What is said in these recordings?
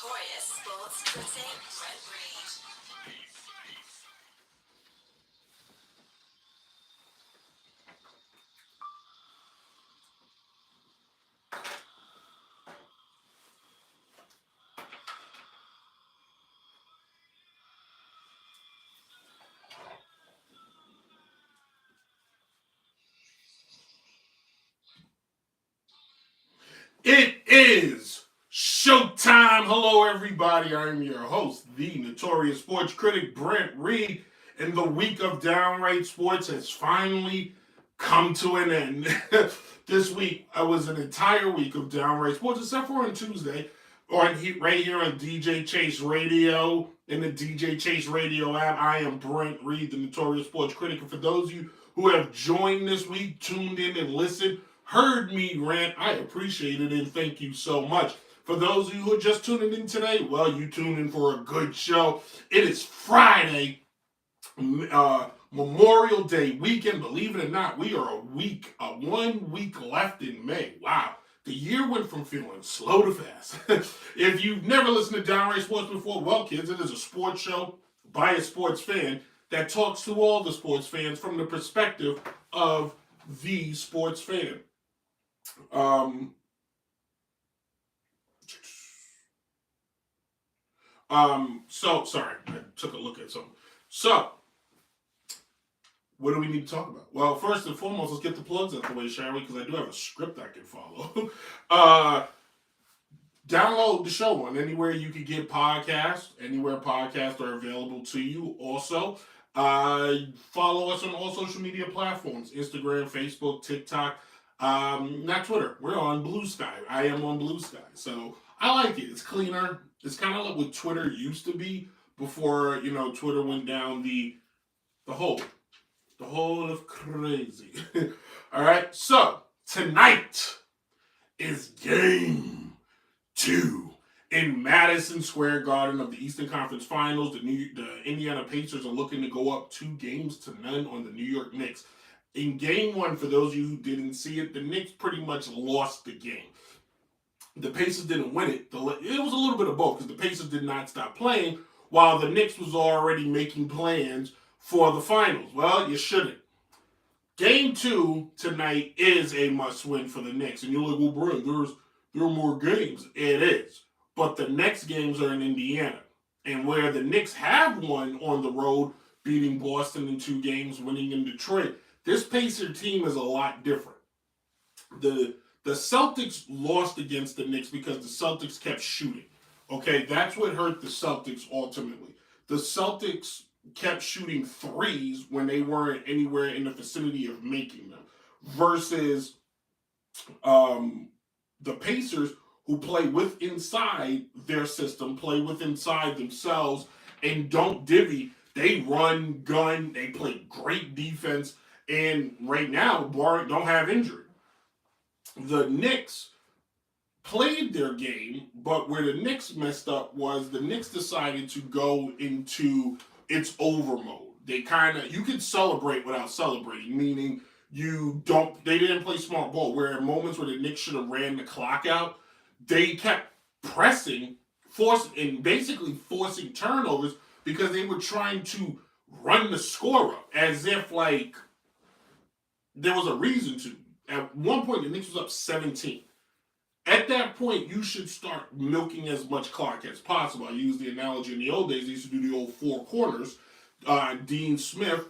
Notorious Sports Critic, Brent Reed. It is showtime. Hello, everybody. I'm your host, the Notorious Sports Critic, Brent Reed, and the week of downright sports has finally come to an end. This week, I was an entire week of downright sports, except for on Tuesday, right here on DJ Chase Radio, in the DJ Chase Radio app. I am Brent Reed, the Notorious Sports Critic, and for those of you who have joined this week, tuned in and listened, heard me rant, I appreciate it and thank you so much. For those of you who are just tuning in today, well, you tuned in for a good show. It is Friday, Memorial Day weekend. Believe it or not, we are 1 week left in May. Wow. The year went from feeling slow to fast. If you've never listened to Downright Sports before, well, kids, it is a sports show by a sports fan that talks to all the sports fans from the perspective of the sports fan. So sorry, I took a look at something. So, what do we need to talk about? Well, first and foremost, let's get the plugs out the way, shall we? Because I do have a script I can follow. Download the show on anywhere you can get podcasts, anywhere podcasts are available to you. Also, follow us on all social media platforms: Instagram, Facebook, TikTok. Not Twitter. We're on Blue Sky. I am on Blue Sky. So I like it. It's cleaner. It's kind of like what Twitter used to be before, Twitter went down the hole of crazy. All right. So tonight is game 2 in Madison Square Garden of the Eastern Conference Finals. The Indiana Pacers are looking to go up 2-0 on the New York Knicks. In game 1, for those of you who didn't see it, the Knicks pretty much lost the game. The Pacers didn't win it. It was a little bit of both, because the Pacers did not stop playing while the Knicks was already making plans for the finals. Well, you shouldn't. Game 2 tonight is a must-win for the Knicks. And you're like, well, Brent, there are more games. It is. But the next games are in Indiana. And where the Knicks have won on the road, beating Boston in 2 games, winning in Detroit, this Pacer team is a lot different. The Celtics lost against the Knicks because the Celtics kept shooting. Okay, that's what hurt the Celtics ultimately. The Celtics kept shooting threes when they weren't anywhere in the vicinity of making them. Versus the Pacers, who play with inside their system, play with inside themselves, and don't divvy. They run, gun, they play great defense, and right now, don't have injury. The Knicks played their game, but where the Knicks messed up was the Knicks decided to go into its over mode. You could celebrate without celebrating, meaning they didn't play smart ball, where in moments where the Knicks should have ran the clock out, they kept pressing, basically forcing turnovers because they were trying to run the score up as if like there was a reason to. At one point, the Knicks was up 17. At that point, you should start milking as much clock as possible. I use the analogy in the old days. They used to do the old 4 corners. Dean Smith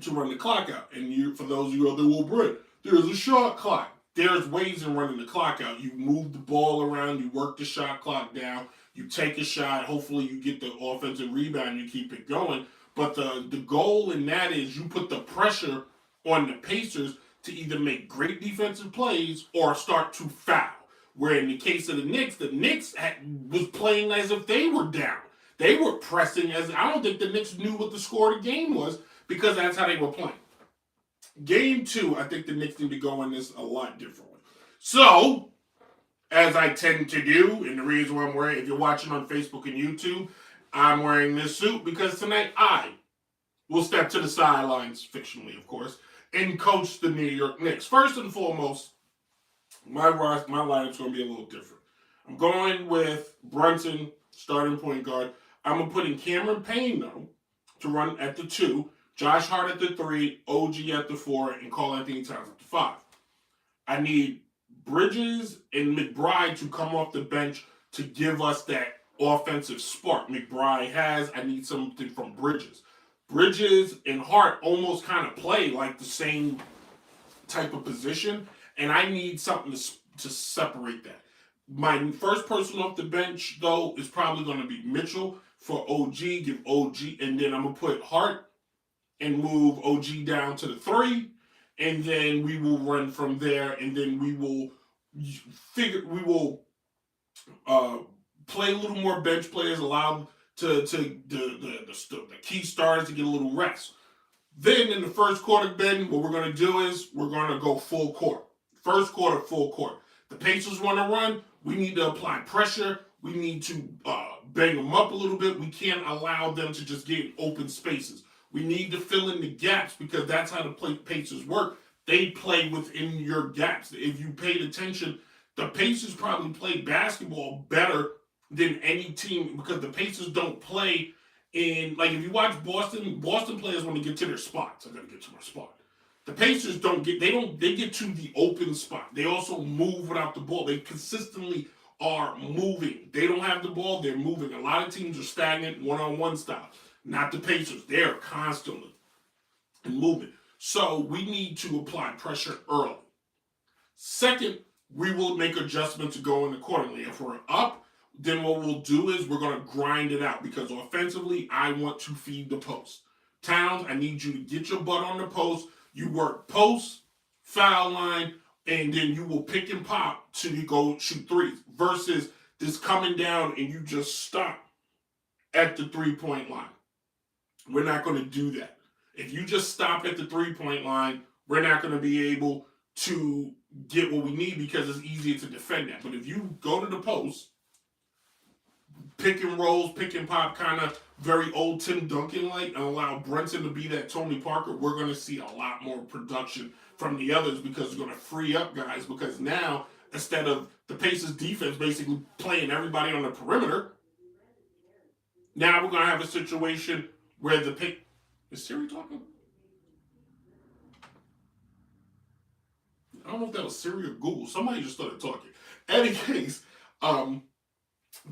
to run the clock out. And for those of you out there, well, Brent, there's a shot clock. There's ways in running the clock out. You move the ball around. You work the shot clock down. You take a shot. Hopefully, you get the offensive rebound. You keep it going. But the goal in that is you put the pressure on the Pacers to either make great defensive plays or start to foul. Where in the case of the Knicks was playing as if they were down. They were pressing I don't think the Knicks knew what the score of the game was because that's how they were playing. Game 2, I think the Knicks need to go in this a lot differently. So, as I tend to do, and the reason why I'm wearing, if you're watching on Facebook and YouTube, I'm wearing this suit because tonight I will step to the sidelines, fictionally of course, and coach the New York Knicks. First and foremost, my lineup's going to be a little different. I'm going with Brunson, starting point guard. I'm going to put in Cameron Payne, though, to run at the 2, Josh Hart at the 3, OG at the 4, and Karl Anthony Towns at the 5. I need Bridges and McBride to come off the bench to give us that offensive spark McBride has. I need something from Bridges. Bridges and Hart almost kind of play like the same type of position, and I need something to separate that. My first person off the bench, though, is probably going to be Mitchell for OG. Give OG, and then I'm going to put Hart and move OG down to the 3, and then we will run from there, and then we will play a little more bench players, allow to the key stars to get a little rest. Then in the first quarter, Ben, what we're going to do is we're going to go full court. First quarter, full court. The Pacers want to run. We need to apply pressure. We need to bang them up a little bit. We can't allow them to just get open spaces. We need to fill in the gaps because that's how the Pacers work. They play within your gaps. If you paid attention, the Pacers probably play basketball better than any team because the Pacers don't play in, like, if you watch Boston players want to get to their spots. I gotta get to my spot. The Pacers they get to the open spot. They also move without the ball. They consistently are moving. They don't have the ball, they're moving. A lot of teams are stagnant, one-on-one style. Not the Pacers. They're constantly moving. So we need to apply pressure early. Second, we will make adjustments going accordingly. If we're up, then what we'll do is we're going to grind it out because offensively, I want to feed the post. Towns, I need you to get your butt on the post. You work post, foul line, and then you will pick and pop till you go shoot threes versus this coming down and you just stop at the 3-point line. We're not going to do that. If you just stop at the 3-point line, we're not going to be able to get what we need because it's easier to defend that. But if you go to the post, pick and rolls, pick and pop, kind of very old Tim Duncan-like, and allow Brunson to be that Tony Parker, we're going to see a lot more production from the others because it's going to free up guys. Because now, instead of the Pacers defense basically playing everybody on the perimeter, now we're going to have a situation where is Siri talking? I don't know if that was Siri or Google. Somebody just started talking. In any case,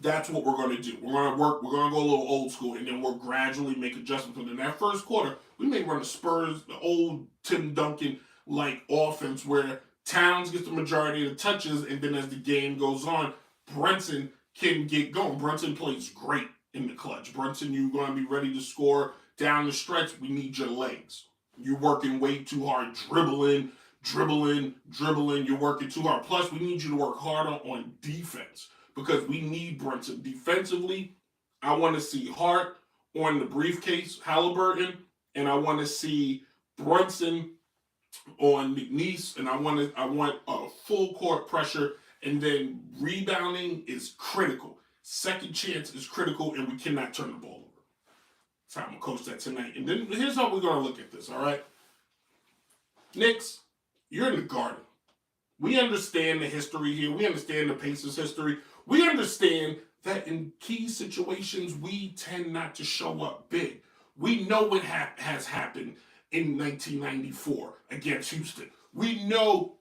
that's what we're going to do. We're going to work. We're going to go a little old school, and then we'll gradually make adjustments. And in that first quarter, we may run the Spurs, the old Tim Duncan-like offense where Towns gets the majority of the touches, and then as the game goes on, Brunson can get going. Brunson plays great in the clutch. Brunson, you're going to be ready to score down the stretch. We need your legs. You're working way too hard, dribbling. You're working too hard. Plus, we need you to work harder on defense because we need Brunson. Defensively, I want to see Hart on the briefcase, Halliburton, and I want to see Brunson on McNeese, and I want a full court pressure, and then rebounding is critical. Second chance is critical, and we cannot turn the ball over. That's how I'm going to coach that tonight. And then here's how we're going to look at this, all right? Knicks, you're in the Garden. We understand the history here. We understand the Pacers' history. We understand that in key situations, we tend not to show up big. We know what has happened in 1994 against Houston. We know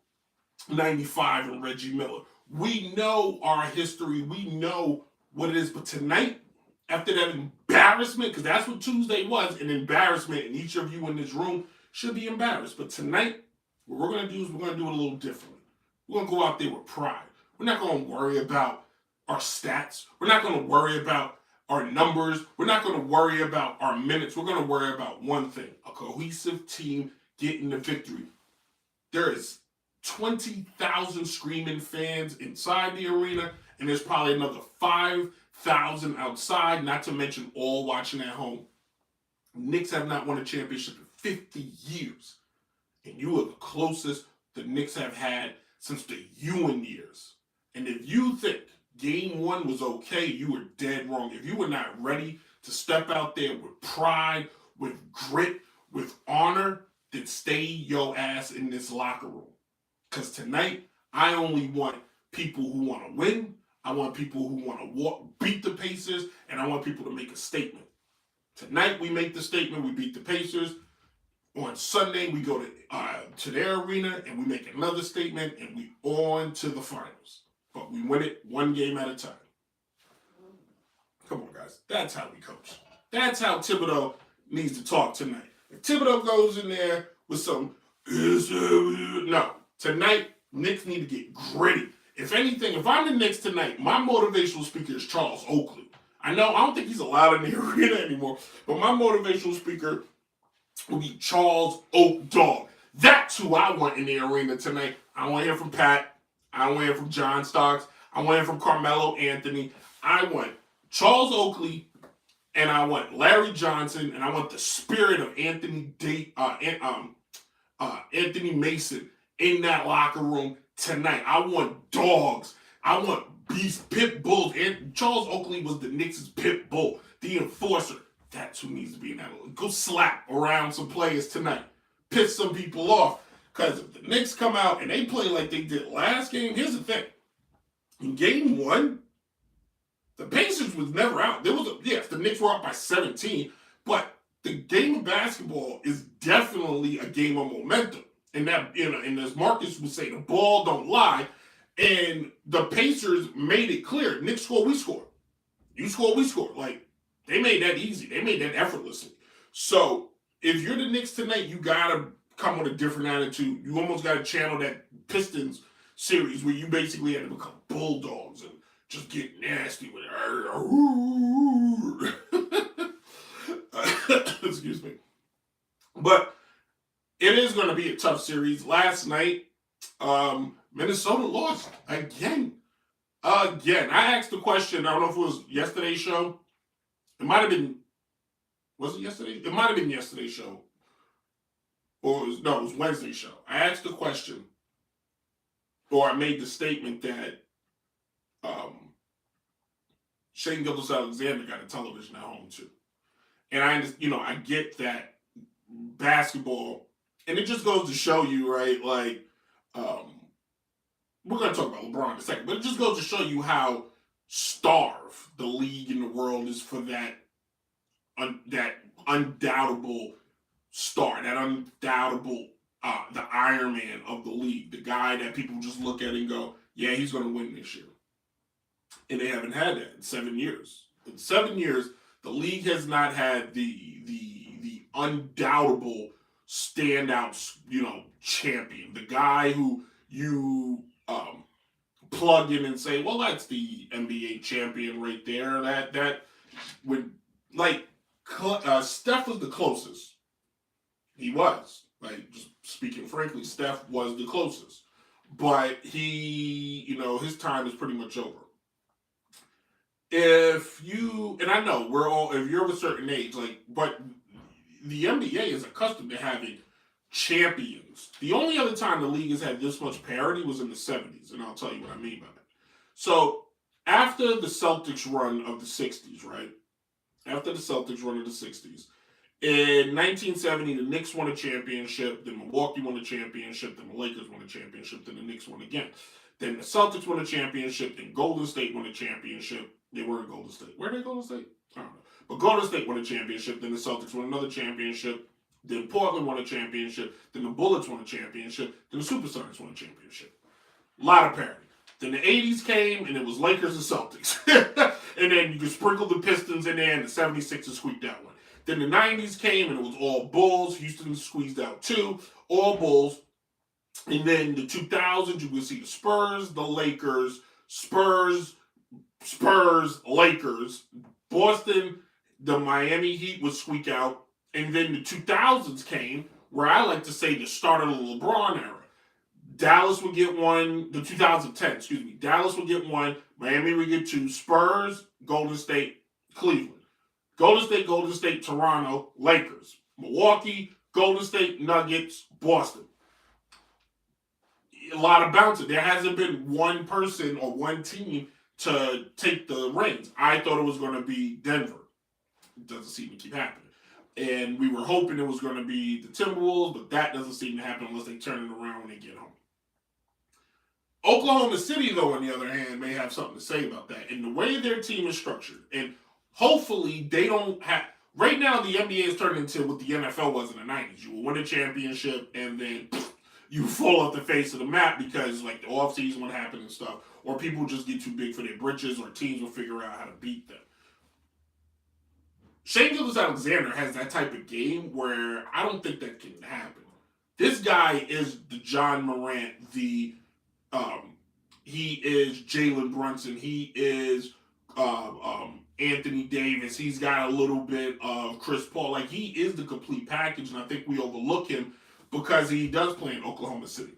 95 and Reggie Miller. We know our history. We know what it is. But tonight, after that embarrassment, because that's what Tuesday was, an embarrassment, and each of you in this room should be embarrassed. But tonight, what we're going to do is we're going to do it a little differently. We're going to go out there with pride. We're not going to worry about our stats. We're not going to worry about our numbers. We're not going to worry about our minutes. We're going to worry about one thing, a cohesive team getting the victory. There is 20,000 screaming fans inside the arena, and there's probably another 5,000 outside, not to mention all watching at home. Knicks have not won a championship in 50 years. And you are the closest the Knicks have had since the Ewing years. And if you think game one was okay, you were dead wrong. If you were not ready to step out there with pride, with grit, with honor, then stay your ass in this locker room. Because tonight, I only want people who want to win. I want people who want to beat the Pacers, and I want people to make a statement. Tonight we make the statement, we beat the Pacers. On Sunday we go to their arena and we make another statement, and we on to the finals. But we win it one game at a time. Come on, guys. That's how we coach. That's how Thibodeau needs to talk tonight. If Thibodeau goes in there with some, no. Tonight, Knicks need to get gritty. If anything, if I'm the Knicks tonight, my motivational speaker is Charles Oakley. I don't think he's allowed in the arena anymore, but my motivational speaker will be Charles Oak Dog. That's who I want in the arena tonight. I want to hear from Pat. I want to hear from John Starks. I want to hear from Carmelo Anthony. I want Charles Oakley, and I want Larry Johnson, and I want the spirit of Anthony Mason in that locker room tonight. I want dogs. I want beast pit bulls. And Charles Oakley was the Knicks' pit bull, the enforcer. That's who needs to be in that. Go slap around some players tonight. Piss some people off. Because if the Knicks come out and they play like they did last game, here's the thing. In game one, the Pacers was never out. Yes, the Knicks were up by 17, but the game of basketball is definitely a game of momentum. And that, and as Marcus would say, the ball don't lie. And the Pacers made it clear. Knicks score, we score. You score, we score. Like, they made that easy. They made that effortlessly. So, if you're the Knicks tonight, you gotta come with a different attitude. You almost gotta channel that Pistons series where you basically had to become bulldogs and just get nasty with it. Excuse me. But it is going to be a tough series. Last night, Minnesota lost again. I asked the question. I don't know if it was yesterday's show. It might have been. Was it yesterday? It might have been yesterday's show. Or it was Wednesday's show. I asked the question, or I made the statement that Shane Gilgeous-Alexander got a television at home too. And I get that basketball, and it just goes to show you, right? Like, we're going to talk about LeBron in a second, but it just goes to show you how starved the league and the world is for that undoubtable star, that undoubtable, the Iron Man of the league, the guy that people just look at and go, yeah, he's going to win this year. And they haven't had that in 7 years. In 7 years, the league has not had the undoubtable standout, champion. The guy who you plug in and say, well, that's the NBA champion right there. That would, like, Steph was the closest. He was. Like, just speaking frankly, Steph was the closest. But he, his time is pretty much over. If I know if you're of a certain age, but the NBA is accustomed to having champions. The only other time the league has had this much parity was in the 70s, and I'll tell you what I mean by that. So, after the Celtics run of the 60s, right? After the Celtics run of the 60s, in 1970, the Knicks won a championship, then Milwaukee won a championship, then the Lakers won a championship, then the Knicks won again. Then the Celtics won a championship, then Golden State won a championship. They were in Golden State. Where did Golden State? I don't know. But Golden State won a championship, then the Celtics won another championship, then Portland won a championship, then the Bullets won a championship, then the Supersonics won a championship. A lot of parity. Then the 80s came, and it was Lakers and Celtics. And then you could sprinkle the Pistons in there, and the 76ers squeaked out one. Then the 90s came, and it was all Bulls. Houston squeezed out two. All Bulls. And then the 2000s, you would see the Spurs, the Lakers, Spurs, Lakers. Boston, the Miami Heat would squeak out. And then the 2000s came, where I like to say the start of the LeBron era. Dallas would get one, the 2010, Dallas would get one, Miami would get two, Spurs, Golden State, Cleveland. Golden State, Toronto, Lakers. Milwaukee, Golden State, Nuggets, Boston. A lot of bouncing. There hasn't been one person or one team to take the reins. I thought it was going to be Denver. It doesn't seem to keep happening. And we were hoping it was going to be the Timberwolves, but that doesn't seem to happen unless they turn it around when they get home. Oklahoma City, though, on the other hand, may have something to say about that. And the way their team is structured, and hopefully they don't have. Right now, the NBA is turning into what the NFL was in the 90s. You will win a championship, and then you fall off the face of the map because, like, the offseason would happen and stuff. Or people just get too big for their britches, or teams will figure out how to beat them. Shai Gilgeous-Alexander has that type of game where I don't think that can happen. This guy is the John Morant, he is Jalen Brunson, he is Anthony Davis, he's got a little bit of Chris Paul. Like, he is the complete package, and I think we overlook him because he does play in Oklahoma City.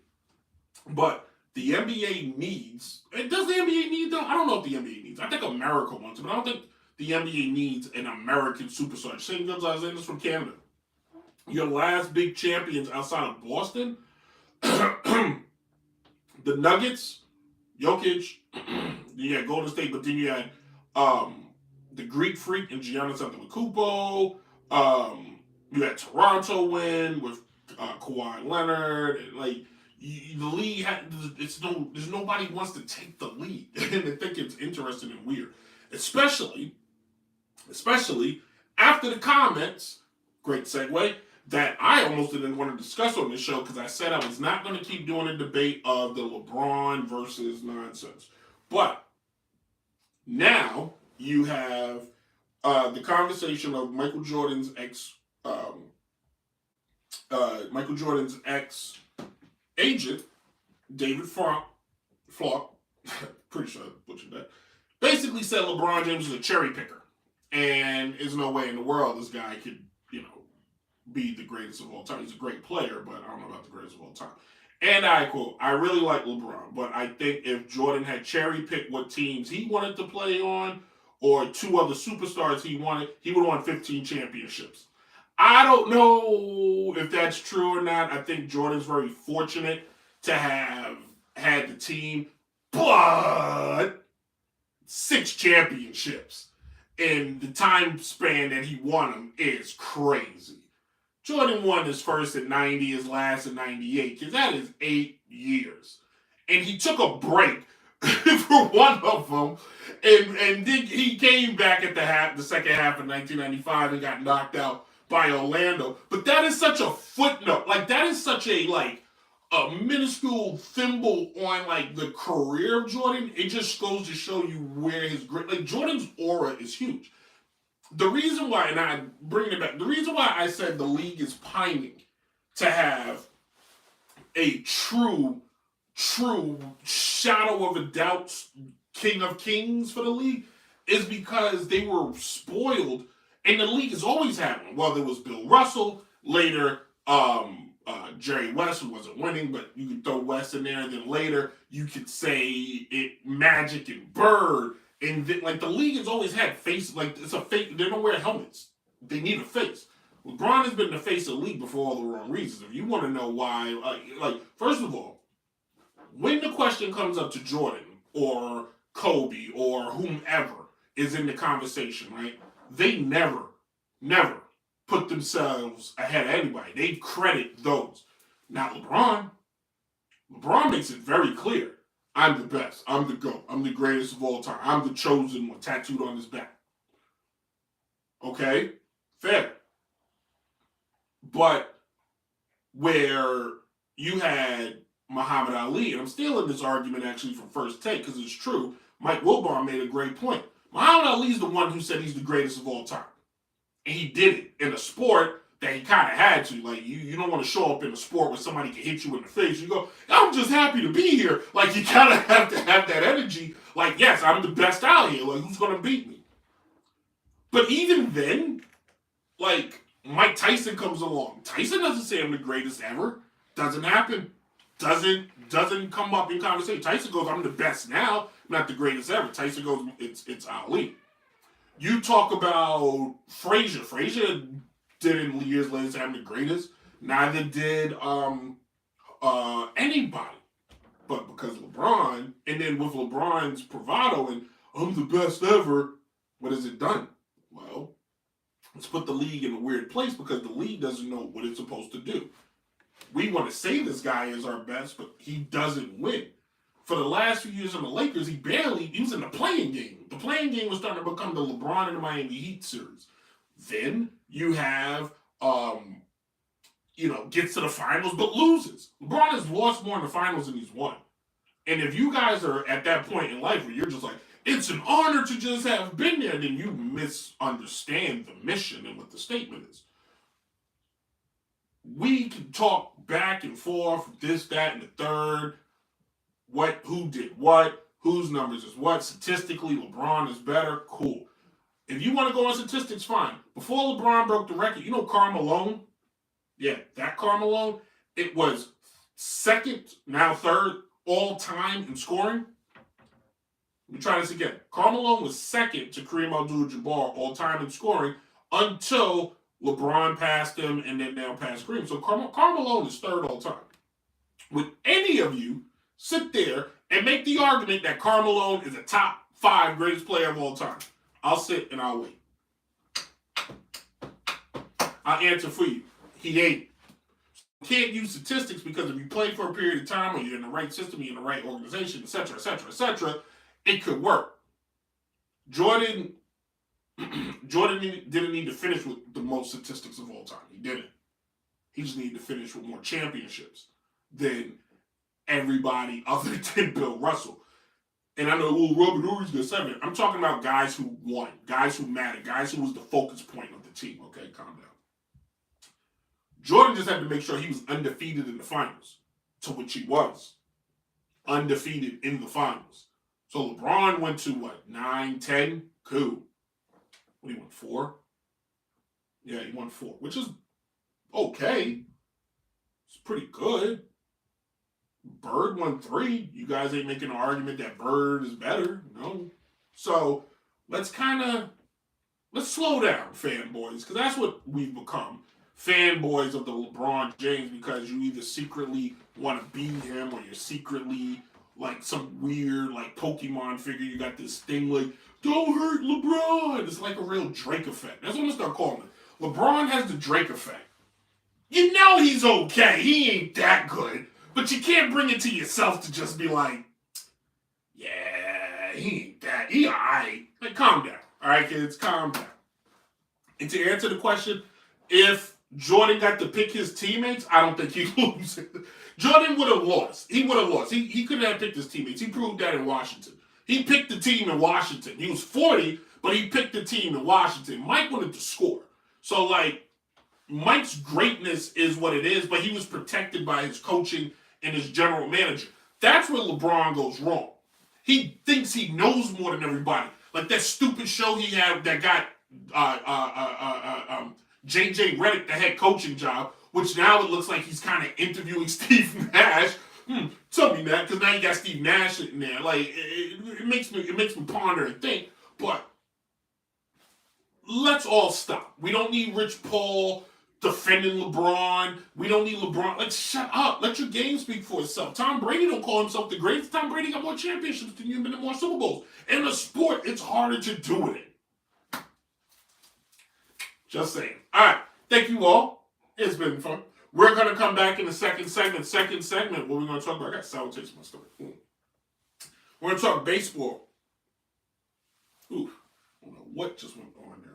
But the NBA needs, does the NBA need them? I don't know if the NBA needs. I think America wants it, but I don't think the NBA needs an American superstar. Shai Gilgeous-Alexander is from Canada. Your last big champions outside of Boston, the Nuggets, Jokic, you had Golden State, but then you had the Greek Freak and Giannis Antetokounmpo. You had Toronto win with Kawhi Leonard. Like, the league there's nobody wants to take the lead, and I think it's interesting and weird, especially after the comments. Great segue. That I almost didn't want to discuss on this show because I said I was not going to keep doing a debate of the LeBron versus nonsense. But now you have the conversation of Michael Jordan's ex agent, David Falk, pretty sure I butchered that, basically said LeBron James is a cherry picker, and there's no way in the world this guy could, be the greatest of all time. He's a great player, but I don't know about the greatest of all time. And I quote, I really like LeBron, but I think if Jordan had cherry picked what teams he wanted to play on or two other superstars he wanted, he would have won 15 championships. I don't know if that's true or not. I think Jordan's very fortunate to have had the team, but 6 championships in the time span that he won them is crazy. Jordan won his first at 90, his last at 98, because that is 8 years. And he took a break for one of them, and then he came back at the second half of 1995 and got knocked out by Orlando. But that is such a footnote. Like, that is such a minuscule thimble on, the career of Jordan. It just goes to show you where his great, Jordan's aura is huge. The reason why, and I bring it back, the reason why I said the league is pining to have a true shadow of a doubt king of kings for the league is because they were spoiled, and the league has always had one. Well, there was Bill Russell, later Jerry West, who wasn't winning, but you could throw West in there, and then later you could say Magic and Bird. And the league has always had face, it's a face. They don't wear helmets. They need a face. LeBron has been the face of the league for all the wrong reasons. If you want to know why, first of all, when the question comes up to Jordan or Kobe or whomever is in the conversation, right? They never put themselves ahead of anybody. They credit those. Now LeBron makes it very clear. I'm the best. I'm the GOAT. I'm the greatest of all time. I'm the chosen one, tattooed on his back. Okay? Fair. But where you had Muhammad Ali, and I'm stealing this argument actually from First Take because it's true, Mike Wilbon made a great point. Muhammad Ali's the one who said he's the greatest of all time. And he did it in a sport that he kind of had to. You don't want to show up in a sport where somebody can hit you in the face. You go, I'm just happy to be here. You kind of have to have that energy. Yes, I'm the best out here. Who's going to beat me? But even then, Mike Tyson comes along. Tyson doesn't say I'm the greatest ever. Doesn't happen. Doesn't come up in conversation. Tyson goes, I'm the best now. I'm not the greatest ever. Tyson goes, it's Ali. You talk about Frazier. Frazier didn't years later say I'm the greatest. Neither did anybody. But because LeBron, and then with LeBron's bravado and I'm the best ever, what has it done? Well, it's put the league in a weird place because the league doesn't know what it's supposed to do. We want to say this guy is our best, but he doesn't win. for the last few years on the Lakers, he was in the playing game. The playing game was starting to become the LeBron and the Miami Heat series. Then you have, gets to the finals but loses. LeBron has lost more in the finals than he's won. And if you guys are at that point in life where you're just like, it's an honor to just have been there, then you misunderstand the mission and what the statement is. We can talk back and forth, this, that, and the third, who did what, whose numbers is what. Statistically, LeBron is better. Cool. If you want to go on statistics, fine. Before LeBron broke the record, you know Karl Malone? Yeah, that Karl Malone, it was second, now third, all time in scoring. Let me try this again. Karl Malone was second to Kareem Abdul-Jabbar all time in scoring until LeBron passed him and then now passed Kareem. So Karl Malone is third all time. Would any of you sit there and make the argument that Karl Malone is a top 5 greatest player of all time? I'll sit and I'll wait. I'll answer for you. He ain't. You can't use statistics because if you play for a period of time or you're in the right system, you're in the right organization, etc., etc., etc., it could work. Jordan didn't need to finish with the most statistics of all time. He didn't. He just needed to finish with more championships than everybody other than Bill Russell. And I know, Robert Horry's got 7. I'm talking about guys who won, guys who mattered, guys who was the focus point of the team. Okay, calm down. Jordan just had to make sure he was undefeated in the finals, to which he was. Undefeated in the finals. So LeBron went to, 9, 10? Cool. What, he won 4? Yeah, he won 4, which is okay. It's pretty good. Bird won 3. You guys ain't making an argument that Bird is better. No. So let's slow down, fanboys, because that's what we've become. Fanboys of the LeBron James, because you either secretly want to beat him or you're secretly like some weird like Pokemon figure. You got this thing like, don't hurt LeBron. It's like a real Drake effect. That's what I'm going to start calling it. LeBron has the Drake effect. You know he's okay. He ain't that good. But you can't bring it to yourself to just be like, yeah, he ain't that. He all right. Like, calm down. All right, kids, calm down. And to answer the question, if Jordan got to pick his teammates, I don't think he'd lose. Jordan would have lost. He would have lost. He couldn't have picked his teammates. He proved that in Washington. He picked the team in Washington. He was 40, but he picked the team in Washington. Mike wanted to score. So, like, Mike's greatness is what it is, but he was protected by his coaching and his general manager. That's where LeBron goes wrong. He thinks he knows more than everybody. Like that stupid show he had that got J.J. Redick the head coaching job, which now it looks like he's kind of interviewing Steve Nash. Tell me that, because now you got Steve Nash in there. Like it makes me ponder and think. But let's all stop. We don't need Rich Paul defending LeBron. We don't need LeBron. Like, shut up. Let your game speak for itself. Tom Brady don't call himself the greatest. Tom Brady got more championships than you and been to more Super Bowls. In a sport, it's harder to do it. Just saying. All right. Thank you all. It's been fun. We're going to come back in the second segment. What we're going to talk about. I got sour taste in my stomach. We're going to talk baseball. Ooh. I don't know what just went on there.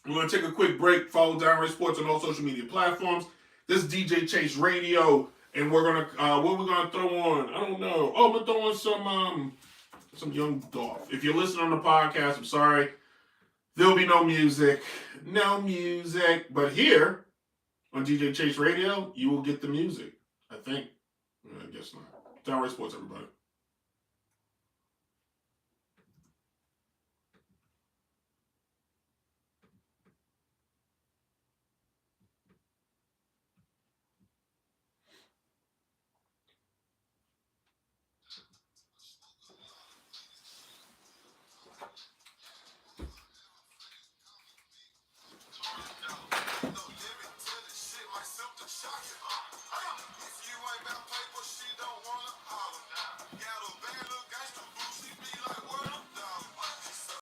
We're going to take a quick break. Follow Downright Sports on all social media platforms. This is DJ Chase Radio. And we're going to, what we're going to throw on? I don't know. Oh, we're throwing some Young Dolph. If you're listening on the podcast, I'm sorry. There'll be no music. No music. But here on DJ Chase Radio, you will get the music. I think. I guess not. Downright Sports, everybody.